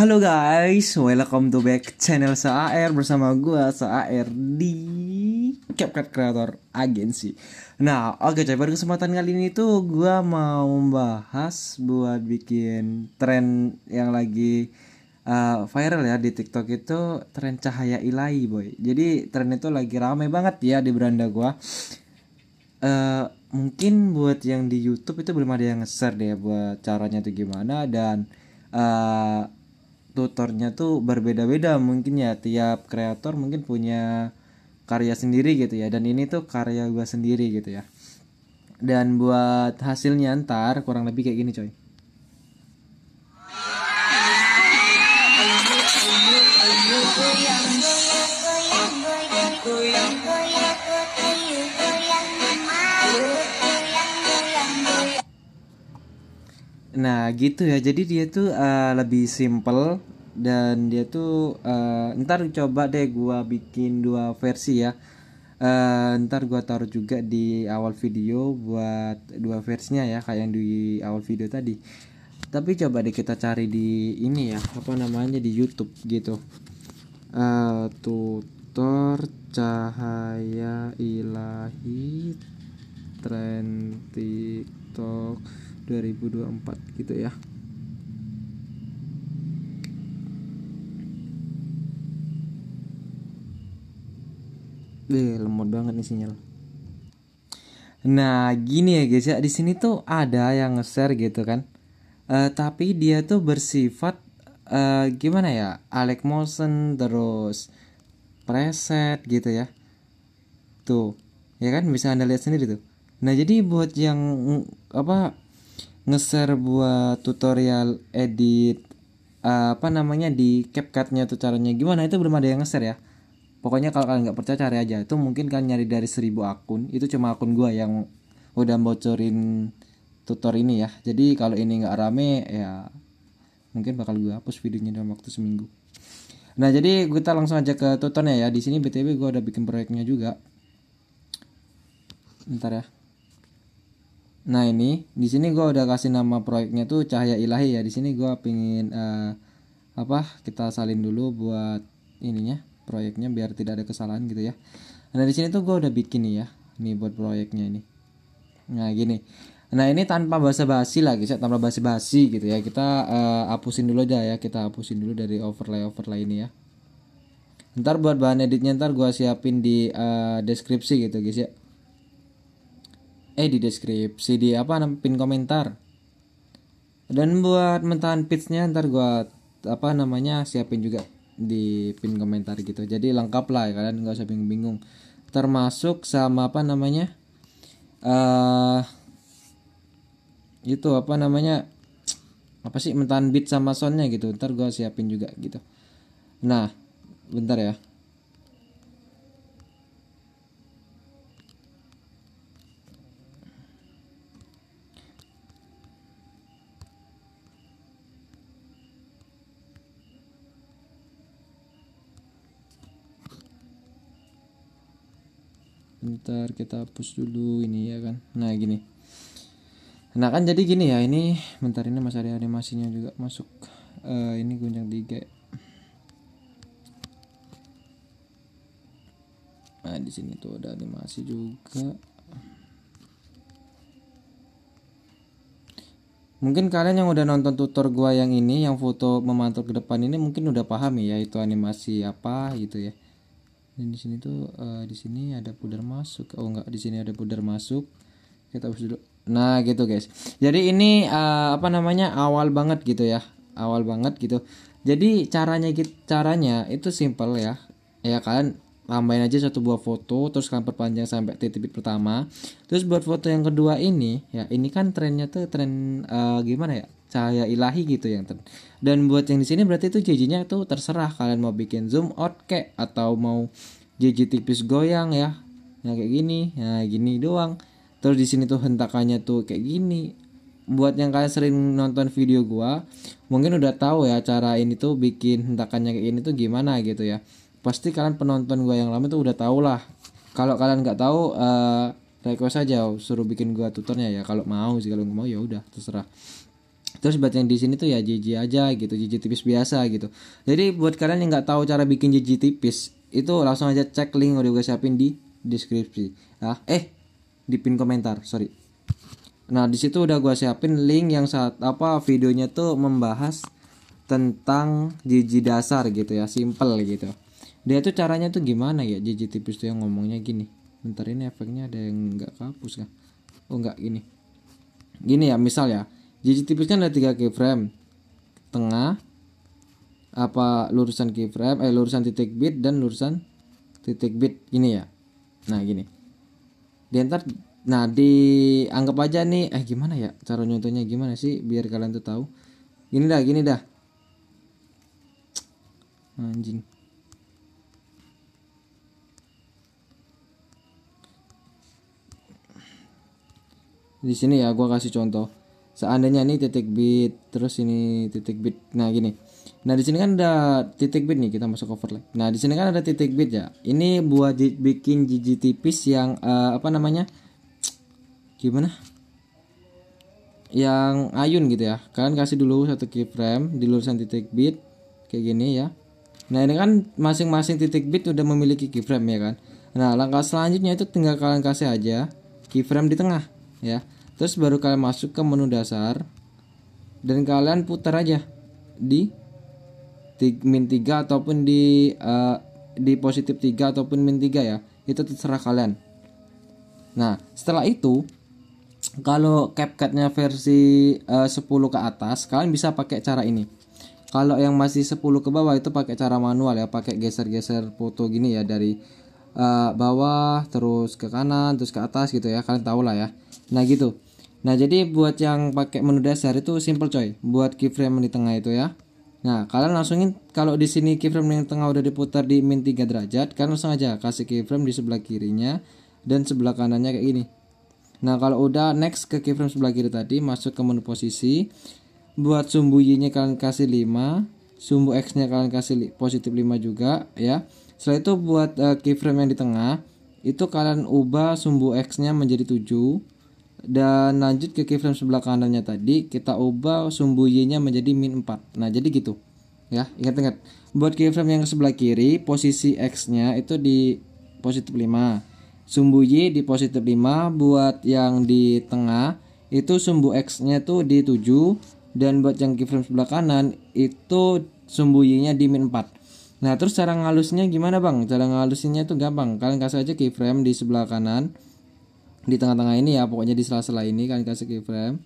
Halo guys, welcome to back channel SAR bersama gua SAR di CapCut Creator Agency. Nah, oke coy, pada kesempatan kali ini tuh gua mau membahas buat bikin tren yang lagi viral ya di TikTok itu tren cahaya ilahi boy. Jadi tren itu lagi ramai banget ya di beranda gua. Mungkin buat yang di YouTube itu belum ada yang nge-share deh buat caranya tuh gimana dan tutornya tuh berbeda-beda mungkin ya, tiap kreator mungkin punya karya sendiri gitu ya, dan ini tuh karya gua sendiri gitu ya. Dan buat hasilnya ntar kurang lebih kayak gini coy. Nah gitu ya, jadi dia tuh lebih simple dan dia tuh ntar coba deh gua bikin dua versi ya. Ntar gua taruh juga di awal video buat dua versinya ya, kayak yang di awal video tadi. Tapi coba deh kita cari di ini ya, apa namanya, di YouTube gitu. Tutor cahaya ilahi tren TikTok 2024 gitu ya. Lemot banget nih sinyal. Nah, gini ya guys ya, di sini tuh ada yang nge-share gitu kan. Tapi dia tuh bersifat gimana ya? Alec Motion terus preset gitu ya. Tuh, ya kan bisa Anda lihat sendiri tuh. Nah, jadi buat yang apa nge-share buat tutorial edit apa namanya di CapCut-nya tuh caranya gimana, itu belum ada yang nge-share ya. Pokoknya kalau kalian nggak percaya cari aja. Itu mungkin kalian nyari dari 1000 akun. Itu cuma akun gua yang udah bocorin tutor ini ya. Jadi kalau ini nggak rame ya mungkin bakal gua hapus videonya dalam waktu seminggu. Nah, jadi kita langsung aja ke tutornya ya. Di sini BTW gua udah bikin proyeknya juga. Bentar ya. Nah, ini di sini gua udah kasih nama proyeknya tuh Cahaya Ilahi ya. Di sini gua pingin kita salin dulu buat ininya, proyeknya biar tidak ada kesalahan gitu ya. Nah, di sini tuh gue udah bikin nih ya, ini buat proyeknya ini. Nah gini, nah ini tanpa basa-basi lah guys ya, tanpa basa-basi gitu ya. Kita hapusin dulu aja ya, kita hapusin dulu dari overlay ini ya. Ntar buat bahan editnya ntar gue siapin di deskripsi gitu guys ya. Di deskripsi, di pin komentar. Dan buat mentahan pitchnya ntar gue siapin juga di pin komentar gitu. Jadi lengkap lah ya, kalian nggak usah bingung-bingung. Termasuk sama itu mentahan beat sama soundnya gitu. Ntar gue siapin juga gitu. Nah, bentar ya. Bentar kita hapus dulu ini ya kan. Nah gini. Nah kan jadi gini ya, ini bentar, ini masih ada animasinya juga masuk. Ini gunjang 3. Nah di sini tuh ada animasi juga. Mungkin kalian yang udah nonton tutor gua yang ini, yang foto memantul ke depan ini, mungkin udah paham ya itu animasi apa gitu ya. Dan di sini tuh di sini ada pudar masuk. Oh enggak, di sini ada pudar masuk. Kita hapus dulu. Nah, gitu guys. Jadi ini awal banget gitu ya. Awal banget gitu. Jadi caranya itu simple ya. Ya kalian tambahin aja satu buah foto, terus kalian perpanjang sampai titik pertama. Terus buat foto yang kedua ini, ya ini kan trennya tuh tren gimana ya? Cahaya ilahi gitu yang dan buat yang di sini berarti itu JJ-nya tuh terserah kalian mau bikin zoom out kayak atau mau JJ tipis goyang ya. Nah kayak gini, nah gini doang. Terus di sini tuh hentakannya tuh kayak gini. Buat yang kalian sering nonton video gua, mungkin udah tahu ya cara ini tuh bikin hentakannya kayak gini tuh gimana gitu ya. Pasti kalian penonton gua yang lama tuh udah tahu lah. Kalau kalian nggak tahu, request aja suruh bikin gua tutornya ya. Kalau mau sih, kalau nggak mau ya udah terserah. Terus buat yang di sini tuh ya JJ aja gitu, JJ tipis biasa gitu. Jadi buat kalian yang nggak tahu cara bikin JJ tipis, itu langsung aja cek link udah gue siapin di deskripsi. Di pin komentar, sorry. Nah, di situ udah gue siapin link yang videonya tuh membahas tentang JJ dasar gitu ya, simple gitu. Dia tuh caranya tuh gimana ya JJ tipis tuh yang ngomongnya gini. Bentar, ini efeknya ada yang nggak kehapus kan? Oh nggak, gini ya, misal ya JJ tipis kan ada 3 keyframe, tengah, lurusan keyframe, lurusan titik bit dan lurusan titik bit gini ya. Nah gini, dianggap aja nih, gimana ya cara nyontohnya, gimana sih biar kalian tuh tahu. Gini dah anjing. Di sini ya gua kasih contoh. Seandainya ini titik bit, terus ini titik bit. Nah, gini. Nah, di sini kan ada titik bit nih, kita masuk overlay. Nah, di sini kan ada titik bit ya. Ini buat bikin JJ tipis yang Gimana? Yang ayun gitu ya. Kalian kasih dulu satu keyframe di lurusan titik bit kayak gini ya. Nah, ini kan masing-masing titik bit udah memiliki keyframe ya kan. Nah, langkah selanjutnya itu tinggal kalian kasih aja keyframe di tengah ya. Terus baru kalian masuk ke menu dasar dan kalian putar aja di min 3 ataupun di positif 3 ataupun min 3 ya. Itu terserah kalian. Nah, setelah itu kalau CapCut-nya versi 10 ke atas, kalian bisa pakai cara ini. Kalau yang masih 10 ke bawah itu pakai cara manual ya, pakai geser-geser foto gini ya, dari bawah terus ke kanan terus ke atas gitu ya, kalian tahu lah ya. Nah gitu. Nah, jadi buat yang pakai menu dasar itu simple coy, buat keyframe di tengah itu ya. Nah, kalian langsungin, kalau di sini keyframe yang tengah udah diputar di min 3 derajat, kalian langsung aja kasih keyframe di sebelah kirinya dan sebelah kanannya kayak gini. Nah, kalau udah, next ke keyframe sebelah kiri tadi, masuk ke menu posisi. Buat sumbu Y-nya kalian kasih 5, sumbu X-nya kalian kasih positif 5 juga ya. Setelah itu buat keyframe yang di tengah, itu kalian ubah sumbu X-nya menjadi 7. Dan lanjut ke keyframe sebelah kanannya tadi, kita ubah sumbu Y-nya menjadi min 4. Nah, jadi gitu. Ya, ingat-ingat. Buat keyframe yang sebelah kiri, posisi X-nya itu di positif 5. Sumbu Y di positif 5. Buat yang di tengah, itu sumbu X-nya tuh di 7. Dan buat yang keyframe sebelah kanan, itu sumbu Y-nya di min 4. Nah, terus cara ngalusnya gimana bang? Cara ngalusinnya itu gampang. Kalian kasih aja keyframe di sebelah kanan, di tengah-tengah ini ya, pokoknya di sela-sela ini kalian kasih keyframe.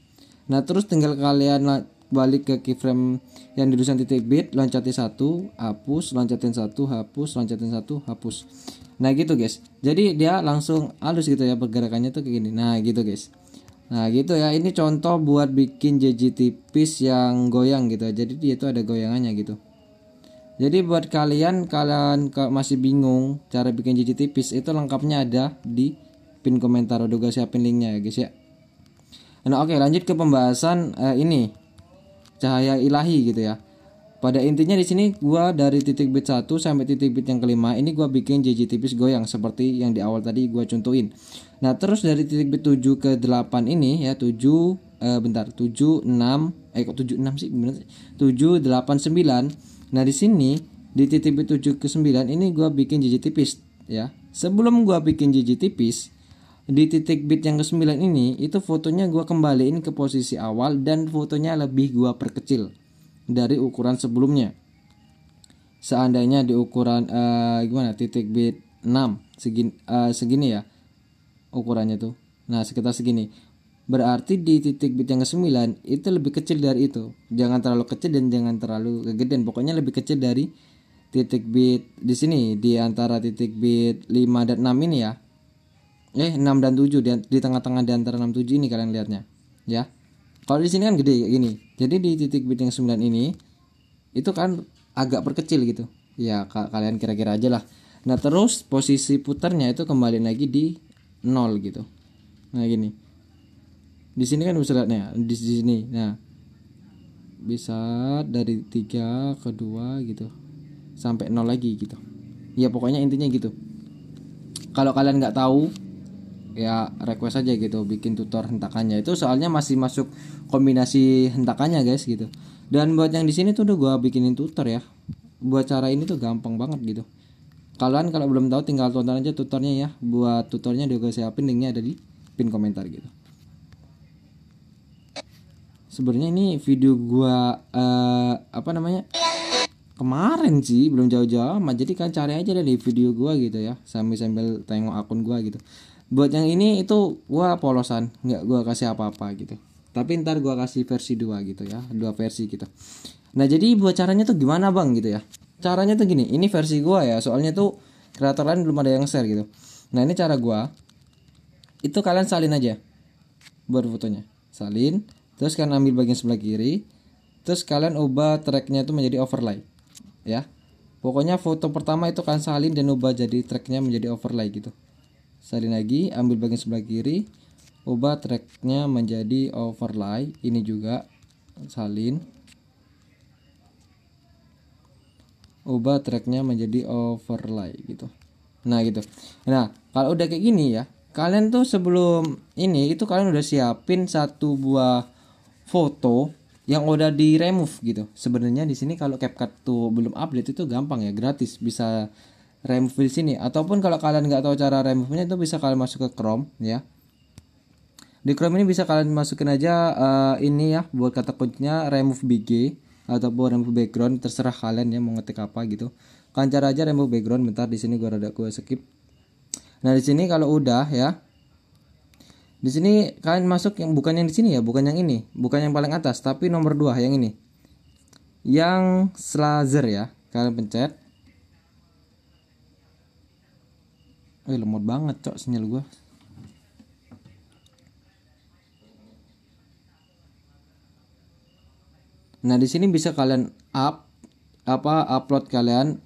Nah, terus tinggal kalian balik ke keyframe yang di tulisan titik bit, loncatin 1, hapus, loncatin 1, hapus, loncatin 1, hapus. Nah gitu guys, jadi dia langsung halus gitu ya, pergerakannya tuh kayak gini. Nah gitu guys. Nah gitu ya, ini contoh buat bikin JJ tipis yang goyang gitu. Jadi dia itu ada goyangannya gitu. Jadi buat kalian masih bingung cara bikin JJ tipis, itu lengkapnya ada di pin komentar, udah gue siapin linknya ya guys ya. Nah oke, lanjut ke pembahasan ini cahaya ilahi gitu ya. Pada intinya di sini gua dari titik bit 1 sampai titik bit yang kelima ini gua bikin JJ tipis goyang seperti yang di awal tadi gua contohin. Nah, terus dari titik bit 7 ke 8 ini ya, 7 7 6 kok 7 6 sih bener, 7 8 9. Nah, di sini di titik bit 7 ke 9 ini gua bikin JJ tipis ya. Sebelum gua bikin JJ tipis di titik bit yang ke-9 ini, itu fotonya gua kembaliin ke posisi awal dan fotonya lebih gua perkecil dari ukuran sebelumnya. Seandainya di ukuran titik bit 6 segini ya ukurannya tuh. Nah, sekitar segini. Berarti di titik bit yang ke-9 itu lebih kecil dari itu. Jangan terlalu kecil dan jangan terlalu kegedean. Pokoknya lebih kecil dari titik bit di sini, di antara titik bit 5 dan 6 ini ya. 6 dan 7 di tengah-tengah di antara 6 7 ini kalian lihatnya ya. Kalau di sini kan gede kayak gini. Jadi di titik bit yang 9 ini itu kan agak perkecil gitu. Ya kalian kira-kira aja lah. Nah, terus posisi putarnya itu kembali lagi di 0 gitu. Nah, gini. Di sini kan bisa lihat nih, di sini. Nah, bisa dari 3 ke 2 gitu. Sampai 0 lagi gitu. Ya pokoknya intinya gitu. Kalau kalian nggak tahu ya request aja gitu bikin tutor hentakannya. Itu soalnya masih masuk kombinasi hentakannya guys gitu. Dan buat yang di sini tuh udah gua bikinin tutor ya. Buat cara ini tuh gampang banget gitu. Kalian kalau belum tahu tinggal tonton aja tutornya ya. Buat tutornya udah gue siapin, linknya ada di pin komentar gitu. Sebenarnya ini video gua apa namanya, kemarin sih, belum jauh-jauh amat. Jadi kan cari aja deh di video gua gitu ya, sambil tengok akun gua gitu. Buat yang ini itu gua polosan, nggak gua kasih apa-apa gitu. Tapi ntar gua kasih versi 2 gitu ya, 2 versi gitu. Nah jadi buat caranya tuh gimana bang gitu ya. Caranya tuh gini, ini versi gua ya, soalnya tuh kreator lain belum ada yang share gitu. Nah ini cara gua, itu kalian salin aja buat fotonya, salin. Terus kalian ambil bagian sebelah kiri, terus kalian ubah tracknya itu menjadi overlay ya. Pokoknya foto pertama itu kalian salin dan ubah jadi tracknya menjadi overlay gitu. Salin lagi, ambil bagian sebelah kiri, ubah tracknya menjadi overlay. Ini juga salin, ubah tracknya menjadi overlay gitu. Nah gitu. Nah kalau udah kayak gini ya, kalian tuh sebelum ini itu kalian udah siapin satu buah foto yang udah di remove gitu. Sebenarnya di sini kalau CapCut tuh belum update itu gampang ya, gratis bisa remove di sini. Ataupun kalau kalian nggak tahu cara remove-nya itu bisa kalian masuk ke Chrome ya. Di Chrome ini bisa kalian masukin aja ini ya, buat kata kuncinya remove BG ataupun remove background, terserah kalian ya mau ngetik apa gitu. Kalian cara aja remove background. Bentar, di sini gua skip. Nah di sini kalau udah ya, di sini kalian masuk yang bukan yang di sini ya, bukan yang ini, bukan yang paling atas, tapi nomor 2 yang ini, yang slasher ya. Kalian pencet. Lemot banget cok sinyal gua. Nah di sini bisa kalian upload kalian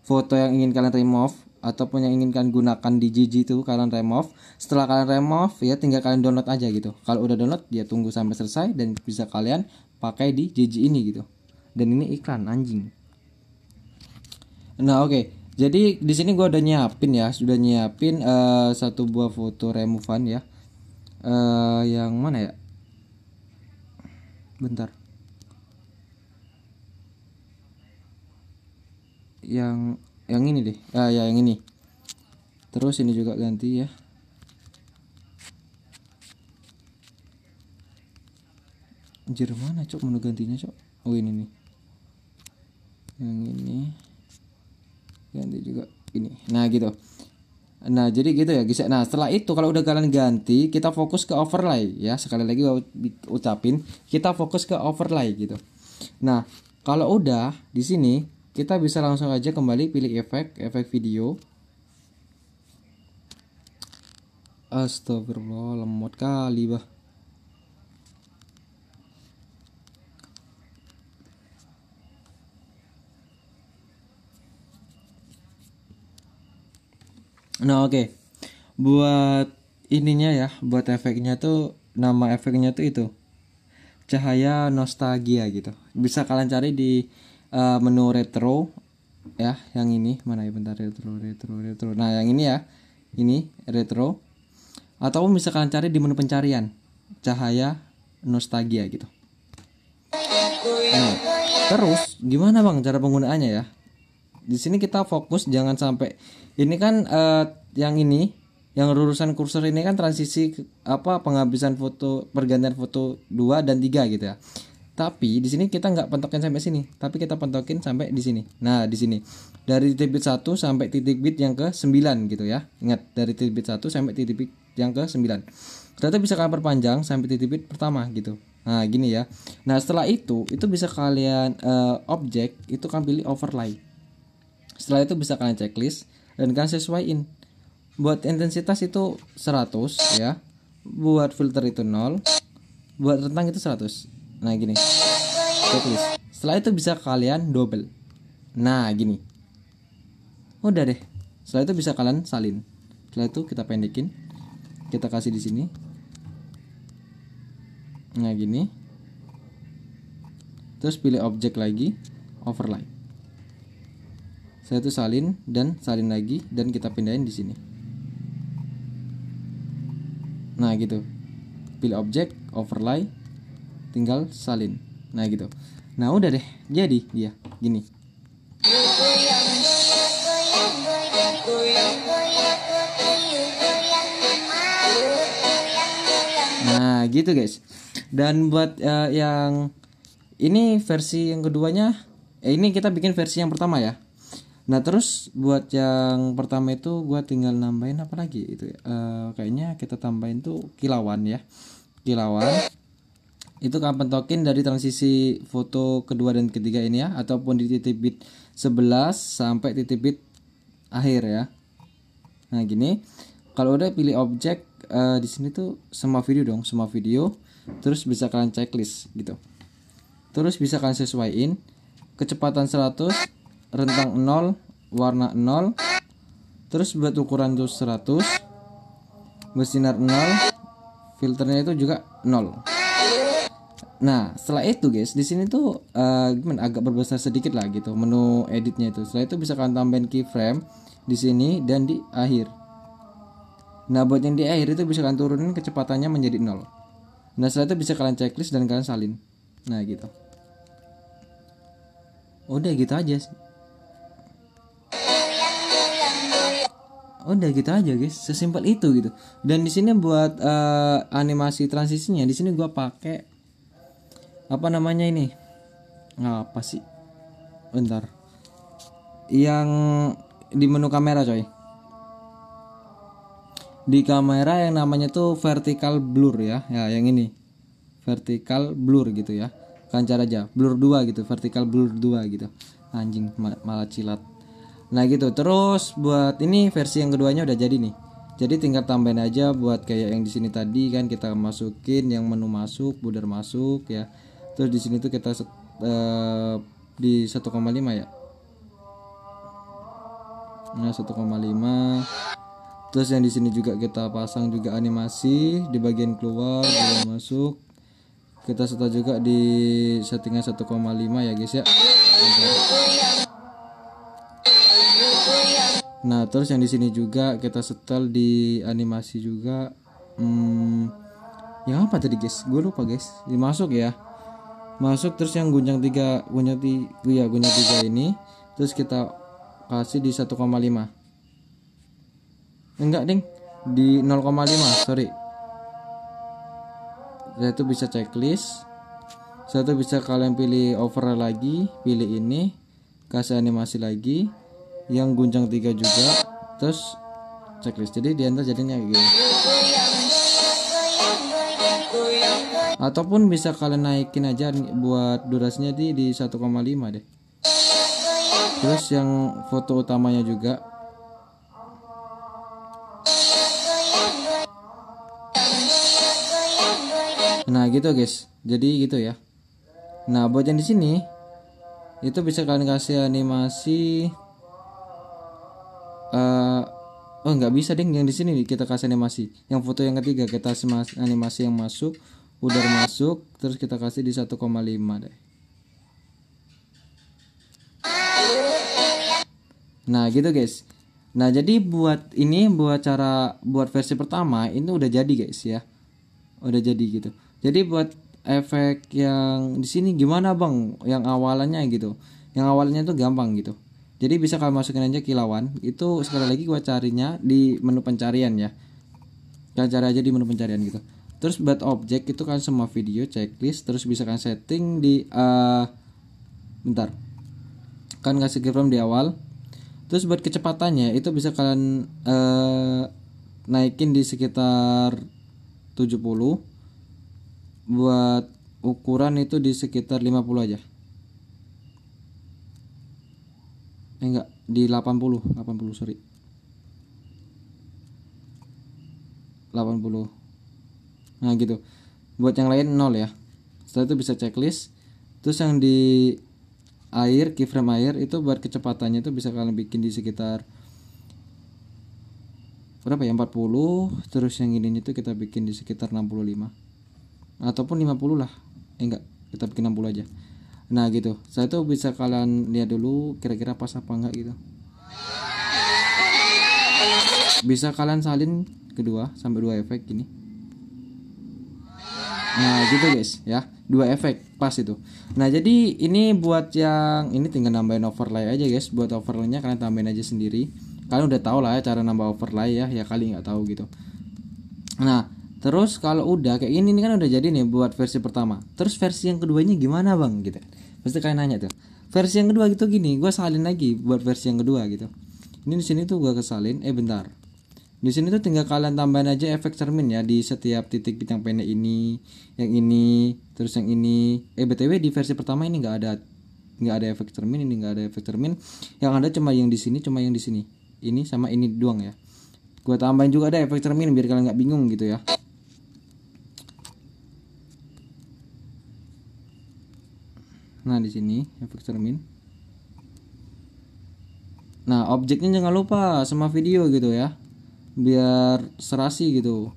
foto yang ingin kalian remove ataupun yang ingin kalian gunakan di GG itu kalian remove. Setelah kalian remove ya tinggal kalian download aja gitu. Kalau udah download ya tunggu sampai selesai dan bisa kalian pakai di GG ini gitu. Dan ini iklan anjing. Nah oke. Jadi di sini gua udah nyiapin ya, sudah nyiapin satu buah foto removean ya. Yang mana ya? Bentar. Yang ini deh. Ya yang ini. Terus ini juga ganti ya. Anjir mana cok menu gantinya cok. Oh ini nih. Yang ini ganti juga ini. Nah gitu. Nah jadi gitu ya guys. Nah setelah itu kalau udah kalian ganti, kita fokus ke overlay ya. Sekali lagi gue ucapin, kita fokus ke overlay gitu. Nah kalau udah di sini kita bisa langsung aja kembali pilih efek video. Astagfirullah, lemot kali bah. Nah oke. Buat ininya ya, buat efeknya tuh, nama efeknya tuh itu cahaya nostalgia gitu. Bisa kalian cari di menu retro ya, yang ini mana ya, bentar, retro. Nah yang ini ya, ini retro. Ataupun bisa kalian cari di menu pencarian cahaya nostalgia gitu. Nah, terus gimana bang cara penggunaannya ya? Di sini kita fokus jangan sampai ini kan yang ini, yang urusan kursor ini kan transisi penghabisan foto, pergantian foto 2 dan 3 gitu ya. Tapi di sini kita nggak pentokin sampai sini, tapi kita pentokin sampai di sini. Nah, di sini dari titik bit 1 sampai titik bit yang ke 9 gitu ya. Ingat, dari titik bit 1 sampai titik bit yang ke 9. Ternyata bisa kalian perpanjang sampai titik bit pertama gitu. Nah, gini ya. Nah, setelah itu bisa kalian objek itu kan pilih overlay. Setelah itu bisa kalian checklist dan kalian sesuaiin. Buat intensitas itu 100 ya. Buat filter itu 0. Buat rentang itu 100. Nah gini, checklist. Setelah itu bisa kalian double. Nah gini, udah deh. Setelah itu bisa kalian salin. Setelah itu kita pendekin, kita kasih di sini. Nah gini. Terus pilih objek lagi, overlay. Setelah itu salin dan salin lagi dan kita pindahin di sini. Nah gitu, pilih objek, overlay, tinggal salin. Nah gitu. Nah udah deh, jadi dia gini. Nah gitu guys. Dan buat yang ini versi yang keduanya, ini kita bikin versi yang pertama ya. Nah terus buat yang pertama itu gua tinggal nambahin apa lagi itu ya. Kayaknya kita tambahin tuh kilauan ya. Kilauan itu kapan token dari transisi foto kedua dan ketiga ini ya, ataupun di titik bit 11 sampai titik bit akhir ya. Nah gini, kalau udah pilih objek di sini tuh semua video dong, semua video. Terus bisa kalian checklist gitu. Terus bisa kalian sesuaiin kecepatan 100, rentang 0, warna 0. Terus buat ukuran tuh 100, bersinar 0, filternya itu juga 0. Nah setelah itu guys, di sini tuh gimana, agak berbesar sedikit lah gitu menu editnya itu. Setelah itu bisa kalian tambahin keyframe di sini dan di akhir. Nah buat yang di akhir itu bisa kalian turunin kecepatannya menjadi 0. Nah setelah itu bisa kalian checklist dan kalian salin. Nah gitu. Udah gitu aja sih. Udah gitu aja guys, sesimpel itu gitu. Dan di sini buat animasi transisinya, di sini gua pakai apa namanya ini? Apa sih? Bentar. Yang di menu kamera coy. Di kamera yang namanya tuh vertical blur ya. Ya yang ini. Vertical blur gitu ya. Kancar aja, blur 2 gitu, vertical blur 2 gitu. Anjing malah cilat. Nah gitu. Terus buat ini versi yang keduanya udah jadi nih. Jadi tinggal tambahin aja buat kayak yang di sini tadi kan, kita masukin yang menu masuk, border masuk ya. Terus di sini tuh kita di 1,5 ya. Nah 1,5. Terus yang di sini juga kita pasang juga animasi di bagian keluar, bagian masuk. Kita setel juga di settingan 1,5 ya guys ya. Nah terus yang di sini juga kita setel di animasi juga. Yang apa tadi guys? Gue lupa guys. Dimasuk ya. Masuk terus yang gunjang 3 ini. Terus kita kasih di 1,5. Enggak ding, di 0,5 sorry. Setelah itu bisa checklist. Setelah itu bisa kalian pilih overlay lagi, pilih ini, kasih animasi lagi, yang gunjang 3 juga, terus checklist. Jadi di enter jadinya kayak gini. Ataupun bisa kalian naikin aja buat durasinya di 1,5 deh. Terus yang foto utamanya juga. Nah gitu guys, jadi gitu ya. Nah buat yang di sini itu bisa kalian kasih animasi. Oh nggak bisa deh, yang di sini kita kasih animasi. Yang foto yang ketiga kita animasi yang masuk, udah masuk, terus kita kasih di 1,5 deh. Nah gitu guys. Nah jadi buat ini, buat cara buat versi pertama ini udah jadi guys ya, udah jadi gitu. Jadi buat efek yang di sini gimana bang? Yang awalannya gitu. Yang awalnya tuh gampang gitu. Jadi bisa kalian masukin aja kilauan. Itu sekali lagi gua carinya di menu pencarian ya. Kalian cari aja di menu pencarian gitu. Terus buat objek itu kan semua video checklist. Terus bisa kalian setting di bentar. Kan kasih keyframe di awal. Terus buat kecepatannya itu bisa kalian naikin di sekitar 70. Buat ukuran itu di sekitar 50 aja. Enggak, di 80 sorry. 80. Nah gitu. Buat yang lain 0 ya. Setelah itu bisa checklist. Terus yang di air, keyframe air itu buat kecepatannya itu bisa kalian bikin di sekitar berapa ya, 40. Terus yang ini tuh kita bikin di sekitar 65 ataupun 50 lah. Enggak, kita bikin 60 aja. Nah gitu. Setelah itu bisa kalian lihat dulu kira-kira pas apa enggak gitu. Bisa kalian salin kedua sampai 2 efek gini. Nah gitu guys ya, dua efek pas itu. Nah jadi ini buat yang ini tinggal nambahin overlay aja guys. Buat overlaynya kalian tambahin aja sendiri. Kalian udah tahu lah ya cara nambah overlay ya kali nggak tahu gitu. Nah terus kalau udah kayak gini, ini kan udah jadi nih buat versi pertama. Terus versi yang keduanya gimana bang gitu? Pasti kalian nanya tuh. Versi yang kedua gitu gini, gue salin lagi buat versi yang kedua gitu. Ini di sini tuh gue kesalin. Bentar. Di sini tuh tinggal kalian tambahin aja efek cermin ya di setiap titik bintang pendek ini, terus yang ini. BTW di versi pertama ini nggak ada efek cermin, ini nggak ada efek cermin. Yang ada cuma yang di sini, Ini sama ini doang ya. Gua tambahin juga ada efek cermin biar kalian nggak bingung gitu ya. Nah, di sini efek cermin. Nah, objeknya jangan lupa sama video gitu ya. Biar serasi gitu.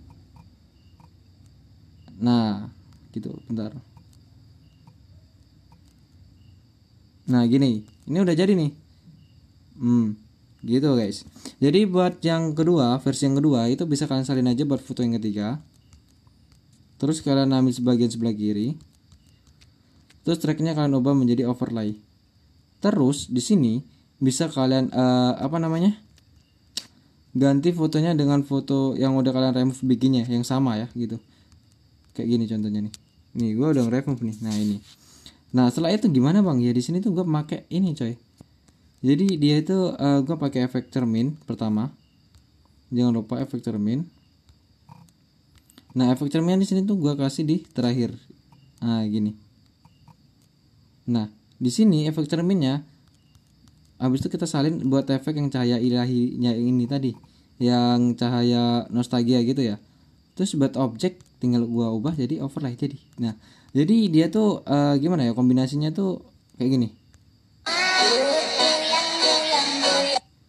Nah, gitu, bentar. Nah, gini. Ini udah jadi nih. Gitu guys. Jadi buat yang kedua, versi yang kedua itu bisa kalian salin aja buat foto yang ketiga. Terus kalian ambil sebagian sebelah kiri. Terus tracknya kalian ubah menjadi overlay. Terus di sini bisa kalian ganti fotonya dengan foto yang udah kalian remove bikinnya yang sama ya gitu. Kayak gini contohnya nih. Nih gue udah remove nih. Nah ini. Nah setelah itu gimana bang? Ya di sini tuh gue pakai ini coy. Jadi dia itu gue pakai efek cermin pertama. Jangan lupa efek cermin. Nah efek cermin di sini tuh gue kasih di terakhir. Nah gini. Nah di sini efek cerminnya. Habis itu kita salin buat efek yang cahaya ilahinya ini tadi, yang cahaya nostalgia gitu ya. Terus buat objek tinggal gua ubah jadi overlay jadi. Nah jadi dia tuh gimana ya kombinasinya tuh kayak gini.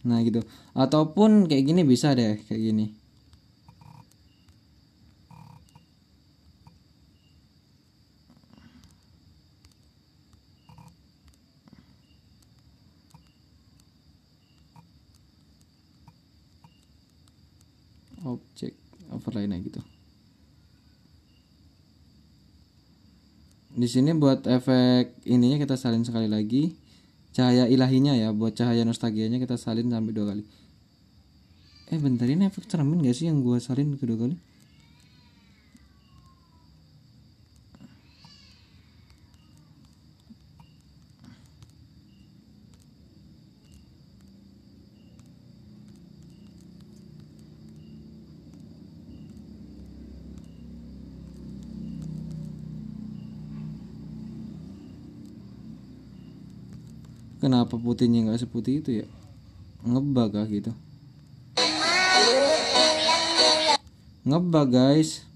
Nah gitu. Ataupun kayak gini bisa deh kayak gini. Objek overlay nah gitu. Di sini buat efek ininya kita salin sekali lagi. Cahaya ilahinya ya, buat cahaya nostalgianya kita salin sampai 2 kali. Bentar, ini efek cermin gak sih yang gua salin kedua kali? Kenapa putihnya nggak seputih itu ya? Ngebug kah gitu? Ngebug guys.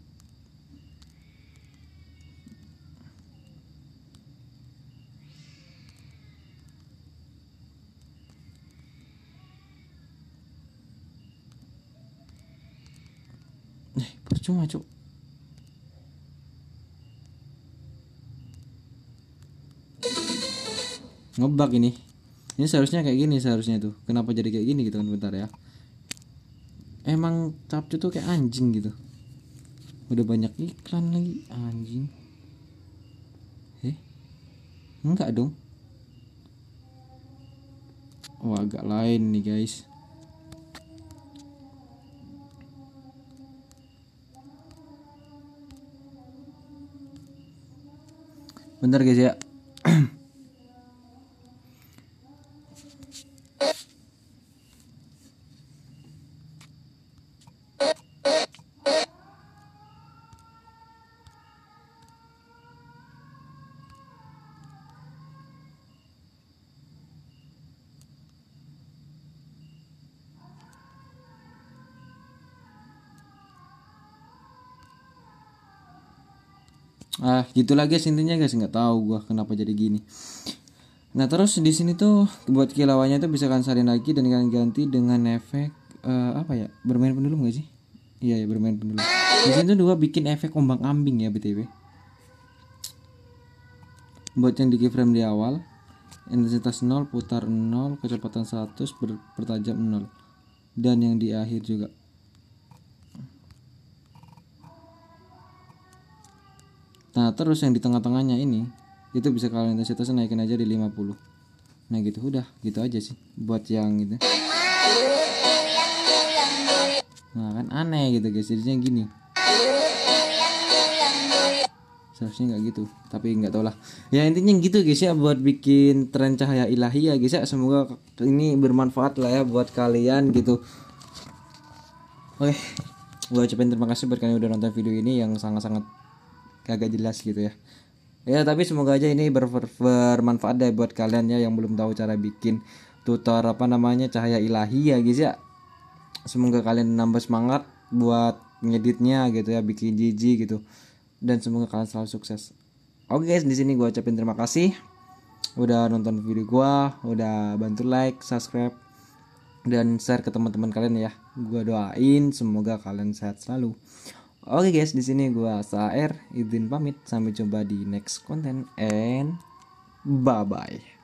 Percuma cuk. Ngebug ini. Ini seharusnya kayak gini seharusnya tuh. Kenapa jadi kayak gini gitu kan, bentar ya. Emang capcu tuh kayak anjing gitu. Udah banyak iklan lagi anjing. Enggak dong. Oh agak lain nih guys. Bentar guys ya. Gitulah guys intinya guys, nggak tahu gua kenapa jadi gini. Nah terus di sini tuh buat kilauannya tuh bisa kalian salin lagi dan kalian ganti dengan efek bermain pendulum gak sih? Iya ya bermain pendulum. Di sini tuh dua bikin efek ombang ambing ya btw. Buat yang di keyframe di awal, intensitas 0, putar 0, kecepatan 100, bertajam 0. Dan yang di akhir juga. Nah terus yang di tengah-tengahnya ini itu bisa kalian intensitasnya naikin aja di 50. Nah gitu, udah gitu aja sih buat yang itu. Nah kan aneh gitu guys, jadinya gini. Seharusnya nggak gitu, tapi nggak tau lah ya. Intinya gitu guys ya, buat bikin tren cahaya ilahi ya guys ya. Semoga ini bermanfaat lah ya buat kalian gitu. Oke, gue ucapin terima kasih buat kalian udah nonton video ini yang sangat-sangat kagak jelas gitu ya. Ya tapi semoga aja ini bermanfaat deh buat kalian ya yang belum tahu cara bikin tutor apa namanya cahaya ilahi ya guys ya. Semoga kalian nambah semangat buat ngeditnya gitu ya, bikin jiji gitu. Dan semoga kalian selalu sukses. Oke guys, di sini gue ucapin terima kasih udah nonton video gue, udah bantu like, subscribe, dan share ke teman-teman kalian ya. Gue doain semoga kalian sehat selalu. Oke guys, di sini gue Saer izin pamit. Sampai jumpa di next content and bye bye.